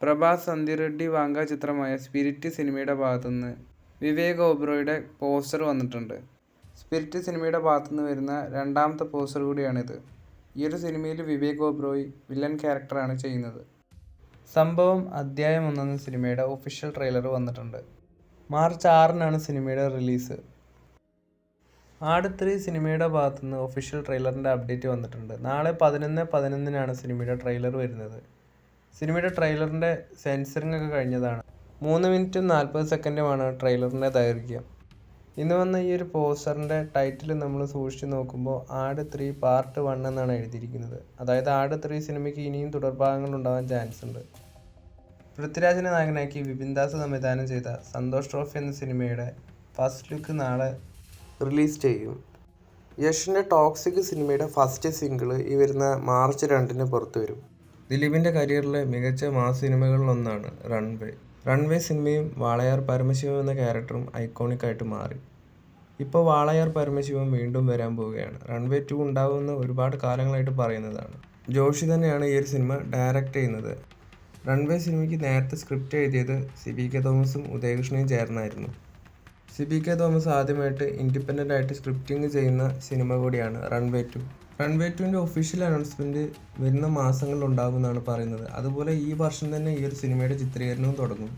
Prabhas സന്ധ്യറെഡ്ഡി Vanga ചിത്രമായ spirit സിനിമയുടെ ഭാഗത്തുനിന്ന് വിവേക് ഒബ്റോയുടെ പോസ്റ്റർ വന്നിട്ടുണ്ട്. സ്പിരിറ്റ് സിനിമയുടെ ഭാഗത്തുനിന്ന് വരുന്ന രണ്ടാമത്തെ പോസ്റ്റർ കൂടിയാണിത്. ഈ ഒരു സിനിമയിൽ വിവേക് ഒബ്റോയ് വില്ലൻ ക്യാരക്ടറാണ് ചെയ്യുന്നത്. സംഭവം അധ്യായം 1 എന്ന സിനിമയുടെ ഒഫീഷ്യൽ ട്രെയിലർ വന്നിട്ടുണ്ട്. മാർച്ച് 6-നാണ് സിനിമയുടെ റിലീസ്. ആട് 3 സിനിമയുടെ ഭാഗത്തുനിന്ന് ഒഫീഷ്യൽ ട്രെയിലറിൻ്റെ അപ്ഡേറ്റ് വന്നിട്ടുണ്ട്. നാളെ 11/11-നാണ് സിനിമയുടെ ട്രെയിലർ വരുന്നത്. സിനിമയുടെ ട്രെയിലറിൻ്റെ സെൻസറിങ് ഒക്കെ കഴിഞ്ഞതാണ്. 3 മിനിറ്റും 40 സെക്കൻഡുമാണ് ട്രെയിലറിൻ്റെ ദൈർഘ്യം. ഇന്ന് വന്ന ഈ ഒരു പോസ്റ്ററിൻ്റെ ടൈറ്റിൽ നമ്മൾ സൂക്ഷിച്ച് നോക്കുമ്പോൾ ആട് 3 പാർട്ട് 1 എന്നാണ് എഴുതിയിരിക്കുന്നത്. അതായത് ആട് 3 സിനിമയ്ക്ക് ഇനിയും തുടർഭാഗങ്ങൾ ഉണ്ടാവാൻ ചാൻസ് ഉണ്ട്. പൃഥ്വിരാജിനെ നായകനാക്കി വിപിൻ ദാസ് സംവിധാനം ചെയ്ത സന്തോഷ് ട്രോഫി എന്ന സിനിമയുടെ ഫസ്റ്റ് ലുക്ക് നാളെ റിലീസ് ചെയ്യും. യഷിൻ്റെ ടോക്സിക് സിനിമയുടെ ഫസ്റ്റ് സിംഗിൾ ഈ വരുന്ന മാർച്ച് 2-ന് പുറത്തു വരും. ദിലീപിൻ്റെ കരിയറിലെ മികച്ച മാസ് സിനിമകളിലൊന്നാണ് റൺവേ. റൺവേ സിനിമയും വാളയാർ പരമശിവം എന്ന ക്യാരക്ടറും ഐക്കോണിക്കായിട്ട് മാറി. ഇപ്പോൾ വാളയാർ പരമശിവം വീണ്ടും വരാൻ പോവുകയാണ്. റൺവേ 2 ഉണ്ടാവുമെന്ന് ഒരുപാട് കാലങ്ങളായിട്ട് പറയുന്നതാണ്. ജോഷി തന്നെയാണ് ഈ ഒരു സിനിമ ഡയറക്റ്റ് ചെയ്യുന്നത്. റൺവേ സിനിമയ്ക്ക് നേരത്തെ സ്ക്രിപ്റ്റ് എഴുതിയത് CBK തോമസും ഉദയകൃഷ്ണയും ചേർന്നായിരുന്നു. CBK തോമസ് ആദ്യമായിട്ട് ഇൻഡിപെൻഡൻ്റ് ആയിട്ട് സ്ക്രിപ്റ്റിംഗ് ചെയ്യുന്ന സിനിമ കൂടിയാണ് റൺവേ 2. റൺവേ 2ൻ്റെ ഒഫീഷ്യൽ അനൗൺസ്മെൻറ്റ് വരുന്ന മാസങ്ങളിൽ ഉണ്ടാകുമെന്നാണ് പറയുന്നത്. അതുപോലെ ഈ വർഷം തന്നെ ഈ ഒരു സിനിമയുടെ ചിത്രീകരണവും തുടങ്ങും.